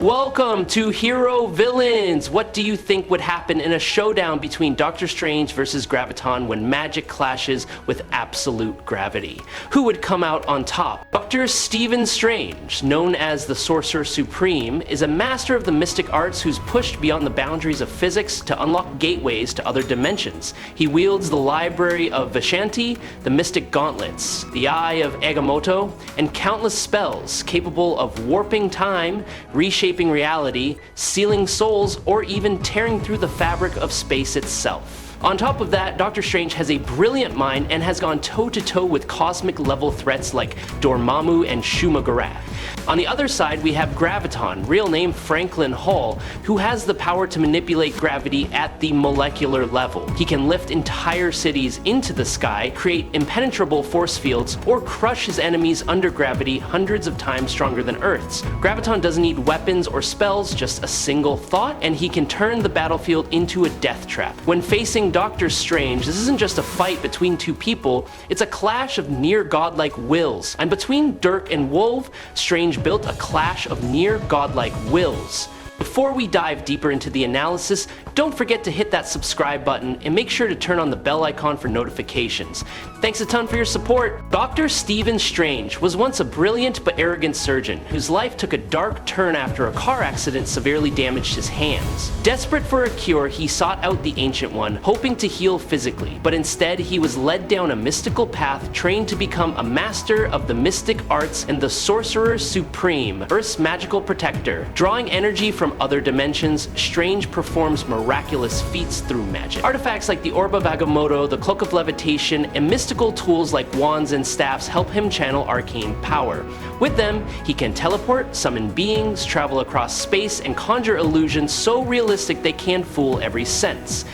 Welcome to Hero Villains! What do you think would happen in a showdown between Doctor Strange versus Graviton when magic clashes with absolute gravity? Who would come out on top? Dr. Stephen Strange, known as the Sorcerer Supreme, is a master of the mystic arts who's pushed beyond the boundaries of physics to unlock gateways to other dimensions. He wields the Library of Vishanti, the Mystic Gauntlets, the Eye of Agamotto, and countless spells capable of warping time, reshaping reality, sealing souls, or even tearing through the fabric of space itself. On top of that, Doctor Strange has a brilliant mind and has gone toe-to-toe with cosmic-level threats like Dormammu and Shuma-Gorath. On the other side, we have Graviton, real name Franklin Hall, who has the power to manipulate gravity at the molecular level. He can lift entire cities into the sky, create impenetrable force fields, or crush his enemies under gravity hundreds of times stronger than Earth's. Graviton doesn't need weapons or spells, just a single thought, and he can turn the battlefield into a death trap. When facing Doctor Strange, this isn't just a fight between two people, it's a clash of near-godlike wills. And between Dirk and Wolf, Strange built a clash of near-godlike wills. Before we dive deeper into the analysis, don't forget to hit that subscribe button and make sure to turn on the bell icon for notifications. Thanks a ton for your support. Dr. Stephen Strange was once a brilliant but arrogant surgeon whose life took a dark turn after a car accident severely damaged his hands. Desperate for a cure, he sought out the Ancient One, hoping to heal physically, but instead he was led down a mystical path, trained to become a master of the mystic arts and the Sorcerer Supreme, Earth's magical protector. Drawing energy from other dimensions, Strange performs miraculous feats through magic. Artifacts like the Orb of Agamotto, the Cloak of Levitation, and mystical tools like wands and staffs help him channel arcane power. With them, he can teleport, summon beings, travel across space, and conjure illusions so realistic they can fool every sense.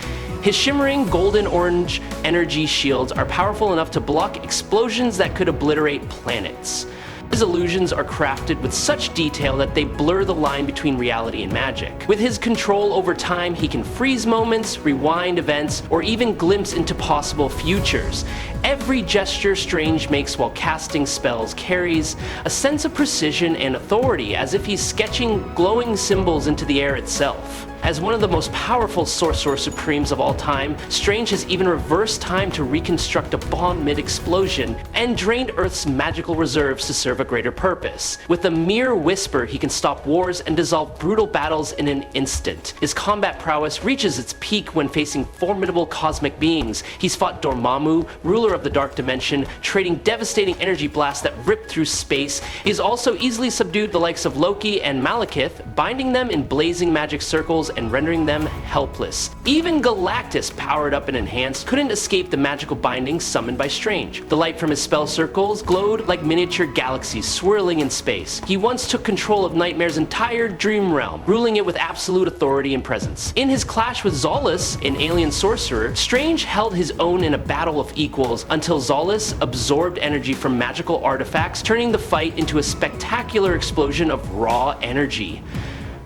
His shimmering golden-orange energy shields are powerful enough to block explosions that could obliterate planets. His illusions are crafted with such detail that they blur the line between reality and magic. With his control over time, he can freeze moments, rewind events, or even glimpse into possible futures. Every gesture Strange makes while casting spells carries a sense of precision and authority, as if he's sketching glowing symbols into the air itself. As one of the most powerful Sorcerer Supremes of all time, Strange has even reversed time to reconstruct a bomb mid-explosion and drained Earth's magical reserves to serve a greater purpose. With a mere whisper, he can stop wars and dissolve brutal battles in an instant. His combat prowess reaches its peak when facing formidable cosmic beings. He's fought Dormammu, ruler of the Dark Dimension, trading devastating energy blasts that rip through space. He's also easily subdued the likes of Loki and Malekith, binding them in blazing magic circles and rendering them helpless. Even Galactus, powered up and enhanced, couldn't escape the magical bindings summoned by Strange. The light from his spell circles glowed like miniature galaxies swirling in space. He once took control of Nightmare's entire dream realm, ruling it with absolute authority and presence. In his clash with Zolus, an alien sorcerer, Strange held his own in a battle of equals until Zolus absorbed energy from magical artifacts, turning the fight into a spectacular explosion of raw energy.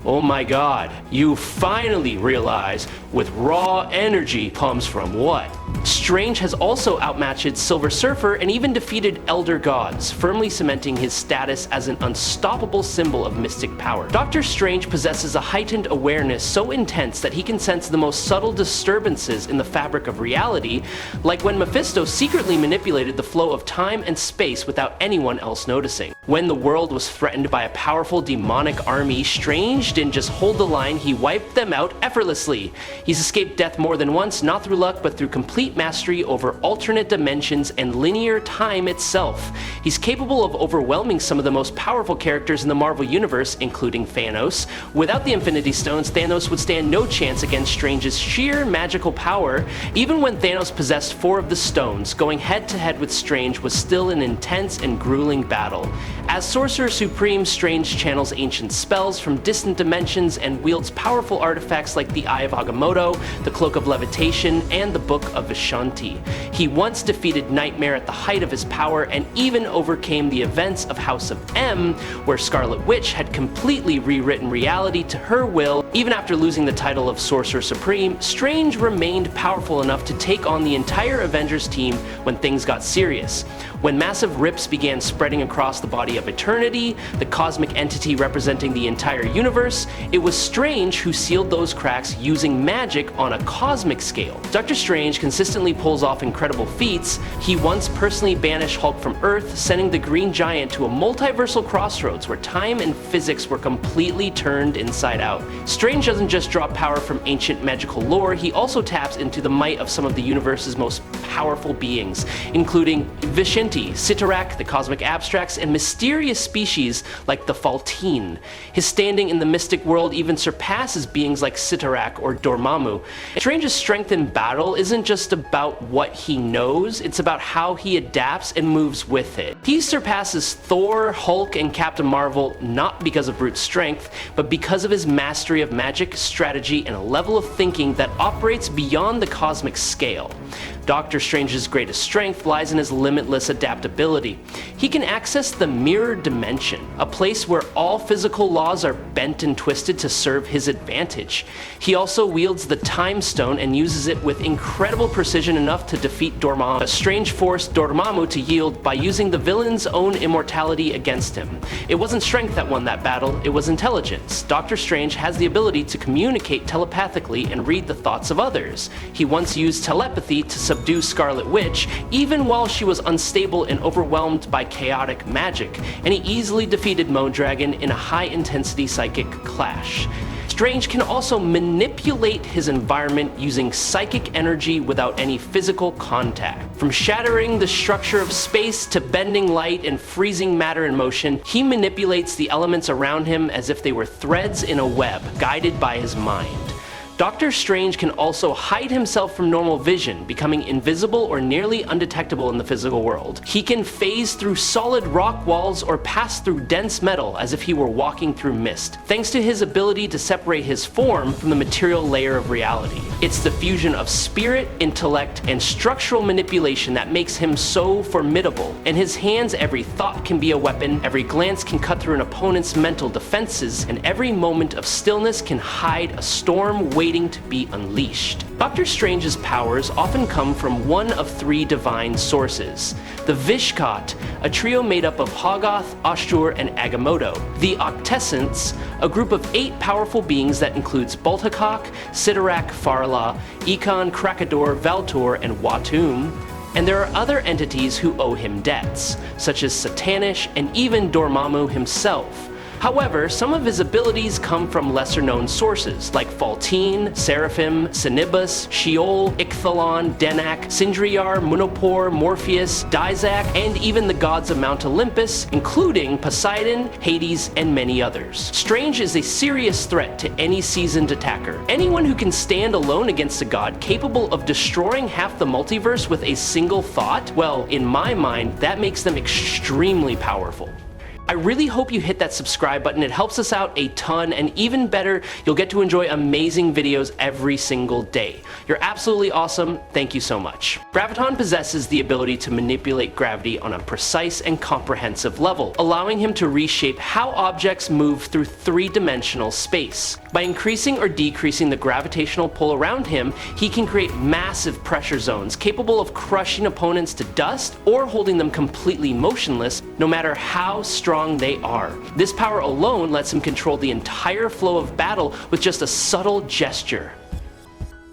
Oh my god, you finally realize with raw energy comes from what? Strange has also outmatched Silver Surfer and even defeated Elder Gods, firmly cementing his status as an unstoppable symbol of mystic power. Doctor Strange possesses a heightened awareness so intense that he can sense the most subtle disturbances in the fabric of reality, like when Mephisto secretly manipulated the flow of time and space without anyone else noticing. When the world was threatened by a powerful demonic army, Strange didn't just hold the line, he wiped them out effortlessly. He's escaped death more than once, not through luck, but through complete mastery over alternate dimensions and linear time itself. He's capable of overwhelming some of the most powerful characters in the Marvel Universe, including Thanos. Without the Infinity Stones, Thanos would stand no chance against Strange's sheer magical power. Even when Thanos possessed 4 of the stones, going head-to-head with Strange was still an intense and grueling battle. As Sorcerer Supreme, Strange channels ancient spells from distant dimensions and wields powerful artifacts like the Eye of Agamotto, the Cloak of Levitation, and the Book of Vishanti. He once defeated Nightmare at the height of his power and even overcame the events of House of M, where Scarlet Witch had completely rewritten reality to her will. Even after losing the title of Sorcerer Supreme, Strange remained powerful enough to take on the entire Avengers team when things got serious. When massive rips began spreading across the body of Eternity, the cosmic entity representing the entire universe, it was Strange who sealed those cracks using magic on a cosmic scale. Doctor Strange consistently pulls off incredible feats. He once personally banished Hulk from Earth, sending the Green Giant to a multiversal crossroads where time and physics were completely turned inside out. Strange doesn't just draw power from ancient magical lore, he also taps into the might of some of the universe's most powerful beings, including Vishanti, Cyttorak, the cosmic abstracts, and mysterious species like the Faltine. His standing in the mystic world even surpasses beings like Cyttorak or Dormammu. Strange's strength in battle isn't just about what he knows, it's about how he adapts and moves with it. He surpasses Thor, Hulk, and Captain Marvel not because of brute strength, but because of his mastery of magic, strategy, and a level of thinking that operates beyond the cosmic scale. Doctor Strange's greatest strength lies in his limitless adaptability. He can access the mirror dimension, a place where all physical laws are bent and twisted to serve his advantage. He also wields the Time Stone and uses it with incredible precision enough to defeat Dormammu. Strange forced Dormammu to yield by using the villain's own immortality against him. It wasn't strength that won that battle, it was intelligence. Doctor Strange has the ability to communicate telepathically and read the thoughts of others. He once used telepathy to subdue Scarlet Witch, even while she was unstable and overwhelmed by chaotic magic, and he easily defeated Modragon in a high-intensity psychic clash. Strange can also manipulate his environment using psychic energy without any physical contact. From shattering the structure of space to bending light and freezing matter in motion, he manipulates the elements around him as if they were threads in a web, guided by his mind. Doctor Strange can also hide himself from normal vision, becoming invisible or nearly undetectable in the physical world. He can phase through solid rock walls or pass through dense metal as if he were walking through mist, thanks to his ability to separate his form from the material layer of reality. It's the fusion of spirit, intellect, and structural manipulation that makes him so formidable. In his hands, every thought can be a weapon, every glance can cut through an opponent's mental defenses, and every moment of stillness can hide a storm waiting to be unleashed. Doctor Strange's powers often come from one of three divine sources. The Vishkat, a trio made up of Hoggoth, Ashtur, and Agamotto. The Octessence, a group of 8 powerful beings that includes Boltakok, Cyttorak, Farla, Ekon, Krakador, Valtor, and Watum. And there are other entities who owe him debts, such as Satanish and even Dormammu himself. However, some of his abilities come from lesser-known sources, like Faltine, Seraphim, Sinibus, Sheol, Ichthalon, Denak, Sindriyar, Munopor, Morpheus, Dizak, and even the gods of Mount Olympus, including Poseidon, Hades, and many others. Strange is a serious threat to any seasoned attacker. Anyone who can stand alone against a god capable of destroying half the multiverse with a single thought, well, in my mind, that makes them extremely powerful. I really hope you hit that subscribe button. It helps us out a ton, and even better, you'll get to enjoy amazing videos every single day. You're absolutely awesome. Thank you so much. Graviton possesses the ability to manipulate gravity on a precise and comprehensive level, allowing him to reshape how objects move through 3-dimensional space. By increasing or decreasing the gravitational pull around him, he can create massive pressure zones capable of crushing opponents to dust or holding them completely motionless, no matter how strong they are. This power alone lets him control the entire flow of battle with just a subtle gesture.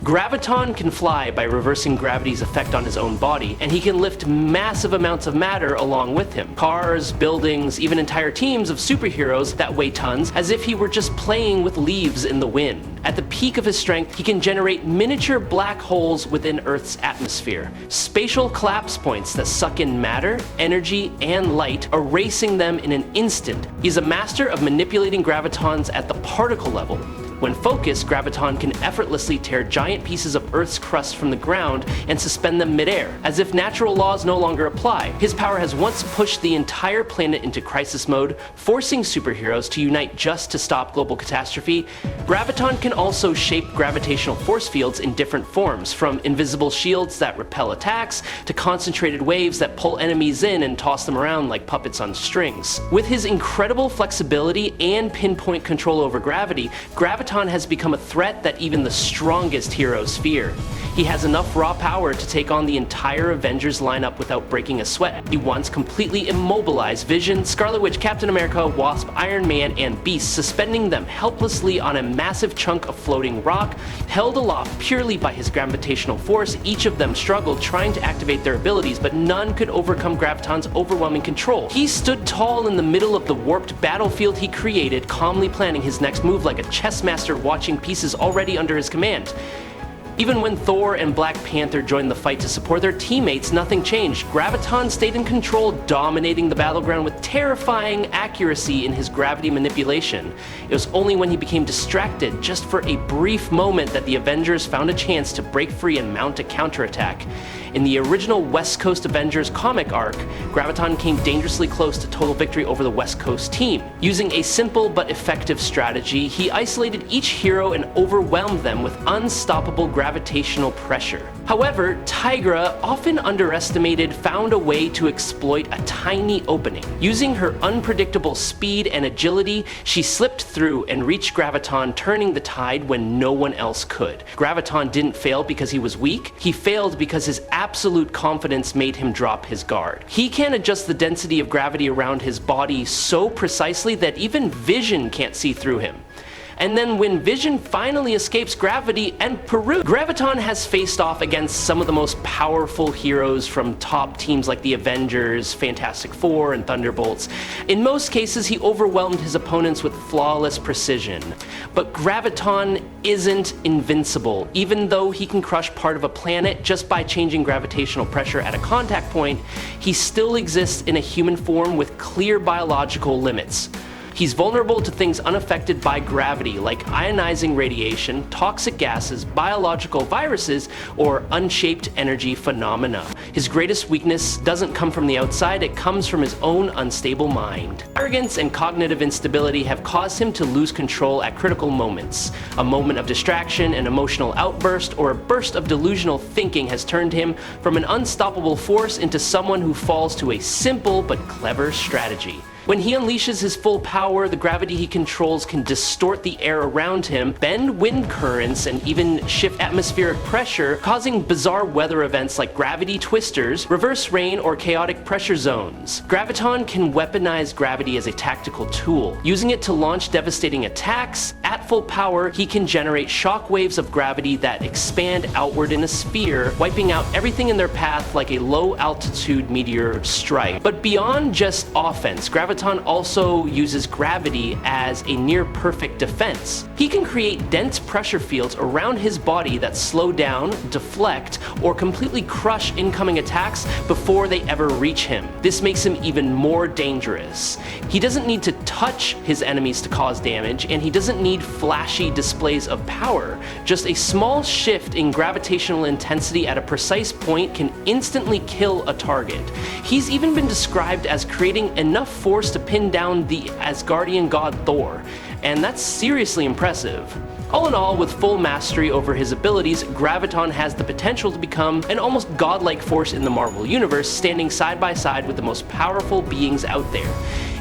Graviton can fly by reversing gravity's effect on his own body, and he can lift massive amounts of matter along with him. Cars, buildings, even entire teams of superheroes that weigh tons, as if he were just playing with leaves in the wind. At the peak of his strength, he can generate miniature black holes within Earth's atmosphere, spatial collapse points that suck in matter, energy, and light, erasing them in an instant. He's a master of manipulating gravitons at the particle level, When focused, Graviton can effortlessly tear giant pieces of Earth's crust from the ground and suspend them midair, as if natural laws no longer apply. His power has once pushed the entire planet into crisis mode, forcing superheroes to unite just to stop global catastrophe. Graviton can also shape gravitational force fields in different forms, from invisible shields that repel attacks, to concentrated waves that pull enemies in and toss them around like puppets on strings. With his incredible flexibility and pinpoint control over gravity, Graviton has become a threat that even the strongest heroes fear. He has enough raw power to take on the entire Avengers lineup without breaking a sweat. He once completely immobilized Vision, Scarlet Witch, Captain America, Wasp, Iron Man, and Beast, suspending them helplessly on a massive chunk of floating rock. Held aloft purely by his gravitational force, each of them struggled trying to activate their abilities, but none could overcome Graviton's overwhelming control. He stood tall in the middle of the warped battlefield he created, calmly planning his next move like a chess master watching pieces already under his command. Even when Thor and Black Panther joined the fight to support their teammates, nothing changed. Graviton stayed in control, dominating the battleground with terrifying accuracy in his gravity manipulation. It was only when he became distracted, just for a brief moment, that the Avengers found a chance to break free and mount a counterattack. In the original West Coast Avengers comic arc, Graviton came dangerously close to total victory over the West Coast team. Using a simple but effective strategy, he isolated each hero and overwhelmed them with unstoppable gravitational pressure. However, Tigra, often underestimated, found a way to exploit a tiny opening. Using her unpredictable speed and agility, she slipped through and reached Graviton, turning the tide when no one else could. Graviton didn't fail because he was weak, he failed because his absolute confidence made him drop his guard. He can adjust the density of gravity around his body so precisely that even Vision can't see through him. And then when Vision finally escapes gravity and Peru, Graviton has faced off against some of the most powerful heroes from top teams like the Avengers, Fantastic Four, and Thunderbolts. In most cases, he overwhelmed his opponents with flawless precision. But Graviton isn't invincible. Even though he can crush part of a planet just by changing gravitational pressure at a contact point, he still exists in a human form with clear biological limits. He's vulnerable to things unaffected by gravity, like ionizing radiation, toxic gases, biological viruses, or unshaped energy phenomena. His greatest weakness doesn't come from the outside, it comes from his own unstable mind. Arrogance and cognitive instability have caused him to lose control at critical moments. A moment of distraction, an emotional outburst, or a burst of delusional thinking has turned him from an unstoppable force into someone who falls to a simple but clever strategy. When he unleashes his full power, the gravity he controls can distort the air around him, bend wind currents, and even shift atmospheric pressure, causing bizarre weather events like gravity twisters, reverse rain, or chaotic pressure zones. Graviton can weaponize gravity as a tactical tool. Using it to launch devastating attacks, at full power, he can generate shock waves of gravity that expand outward in a sphere, wiping out everything in their path like a low-altitude meteor strike. But beyond just offense, Graviton also uses gravity as a near-perfect defense. He can create dense pressure fields around his body that slow down, deflect, or completely crush incoming attacks before they ever reach him. This makes him even more dangerous. He doesn't need to touch his enemies to cause damage, and he doesn't need flashy displays of power. Just a small shift in gravitational intensity at a precise point can instantly kill a target. He's even been described as creating enough force to pin down the Asgardian god Thor, and that's seriously impressive. All in all, with full mastery over his abilities, Graviton has the potential to become an almost godlike force in the Marvel Universe, standing side by side with the most powerful beings out there.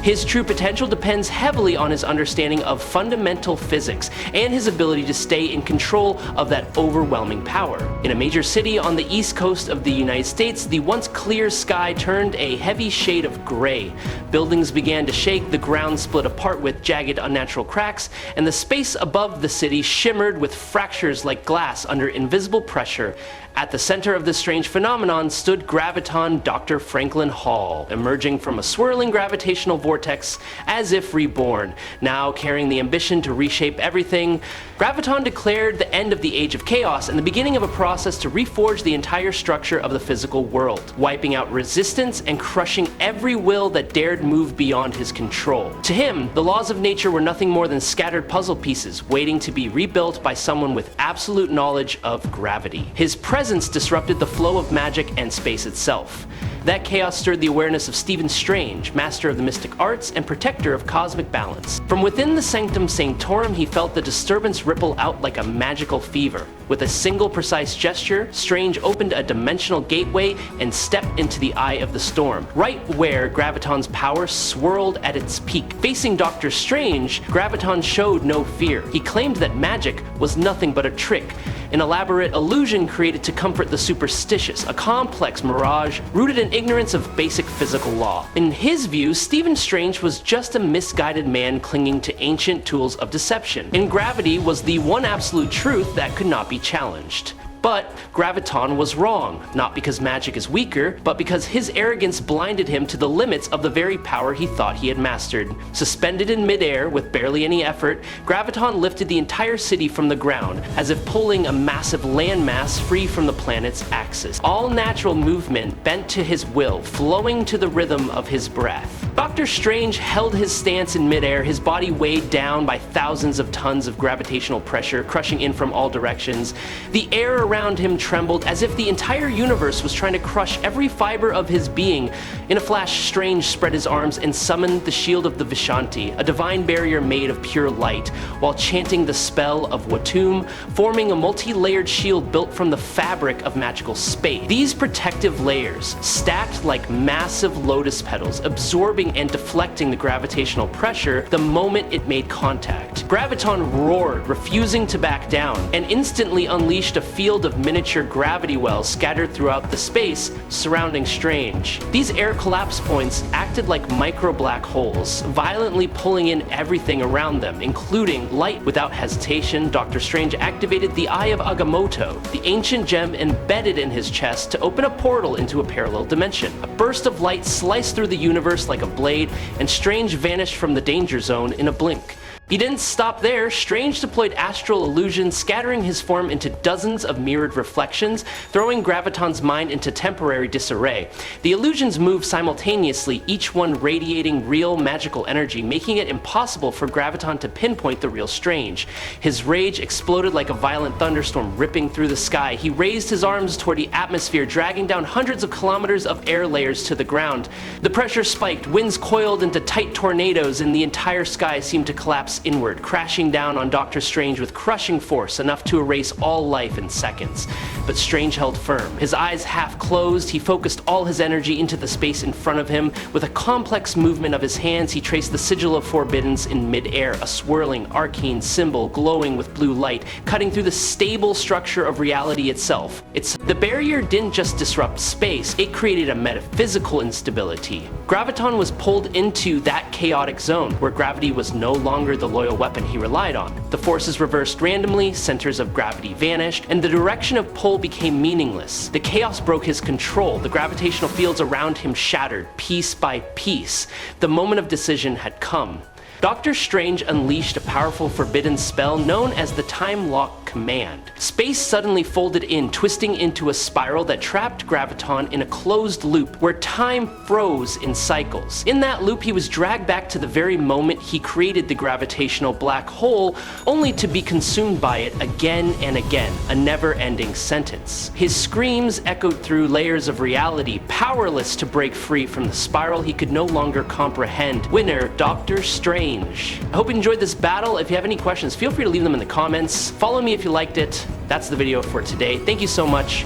His true potential depends heavily on his understanding of fundamental physics and his ability to stay in control of that overwhelming power. In a major city on the east coast of the United States, the once clear sky turned a heavy shade of gray. Buildings began to shake, the ground split apart with jagged, unnatural cracks, and the space above the city shimmered with fractures like glass under invisible pressure. At the center of this strange phenomenon stood Graviton Dr. Franklin Hall, emerging from a swirling gravitational vortex vortex as if reborn. Now carrying the ambition to reshape everything, Graviton declared the end of the Age of Chaos and the beginning of a process to reforge the entire structure of the physical world, wiping out resistance and crushing every will that dared move beyond his control. To him, the laws of nature were nothing more than scattered puzzle pieces waiting to be rebuilt by someone with absolute knowledge of gravity. His presence disrupted the flow of magic and space itself. That chaos stirred the awareness of Stephen Strange, master of the mystic arts and protector of cosmic balance. From within the Sanctum Sanctorum, he felt the disturbance ripple out like a magical fever. With a single precise gesture, Strange opened a dimensional gateway and stepped into the eye of the storm, right where Graviton's power swirled at its peak. Facing Doctor Strange, Graviton showed no fear. He claimed that magic was nothing but a trick, an elaborate illusion created to comfort the superstitious, a complex mirage rooted in ignorance of basic physical law. In his view, Stephen Strange was just a misguided man clinging to ancient tools of deception, and gravity was the one absolute truth that could not be challenged. But Graviton was wrong, not because magic is weaker, but because his arrogance blinded him to the limits of the very power he thought he had mastered. Suspended in midair with barely any effort, Graviton lifted the entire city from the ground, as if pulling a massive landmass free from the planet's axis. All natural movement bent to his will, flowing to the rhythm of his breath. Doctor Strange held his stance in midair, his body weighed down by thousands of tons of gravitational pressure crushing in from all directions. The air around him trembled as if the entire universe was trying to crush every fiber of his being. In a flash, Strange spread his arms and summoned the Shield of the Vishanti, a divine barrier made of pure light, while chanting the spell of Watum, forming a multi-layered shield built from the fabric of magical space. These protective layers, stacked like massive lotus petals, absorbing and deflecting the gravitational pressure the moment it made contact. Graviton roared, refusing to back down, and instantly unleashed a field of miniature gravity wells scattered throughout the space surrounding Strange. These air collapse points acted like micro black holes, violently pulling in everything around them, including light. Without hesitation, Doctor Strange activated the Eye of Agamotto, the ancient gem embedded in his chest, to open a portal into a parallel dimension. A burst of light sliced through the universe like a blade, and Strange vanished from the danger zone in a blink. He didn't stop there. Strange deployed astral illusion, scattering his form into dozens of mirrored reflections, throwing Graviton's mind into temporary disarray. The illusions moved simultaneously, each one radiating real magical energy, making it impossible for Graviton to pinpoint the real Strange. His rage exploded like a violent thunderstorm ripping through the sky. He raised his arms toward the atmosphere, dragging down hundreds of kilometers of air layers to the ground. The pressure spiked, winds coiled into tight tornadoes, and the entire sky seemed to collapse inward, crashing down on Doctor Strange with crushing force, enough to erase all life in seconds. But Strange held firm. His eyes half closed, he focused all his energy into the space in front of him. With a complex movement of his hands, he traced the sigil of forbiddance in mid-air, a swirling, arcane symbol glowing with blue light, cutting through the stable structure of reality itself. The barrier didn't just disrupt space, it created a metaphysical instability. Graviton was pulled into that chaotic zone, where gravity was no longer the loyal weapon he relied on. The forces reversed randomly, centers of gravity vanished, and the direction of pull became meaningless. The chaos broke his control, the gravitational fields around him shattered, piece by piece. The moment of decision had come. Doctor Strange unleashed a powerful forbidden spell known as the Time Lock Command. Space suddenly folded in, twisting into a spiral that trapped Graviton in a closed loop where time froze in cycles. In that loop, he was dragged back to the very moment he created the gravitational black hole, only to be consumed by it again and again, a never-ending sentence. His screams echoed through layers of reality, powerless to break free from the spiral he could no longer comprehend. Winner, Doctor Strange. I hope you enjoyed this battle. If you have any questions, feel free to leave them in the comments. Follow me if you liked it. That's the video for today. Thank you so much.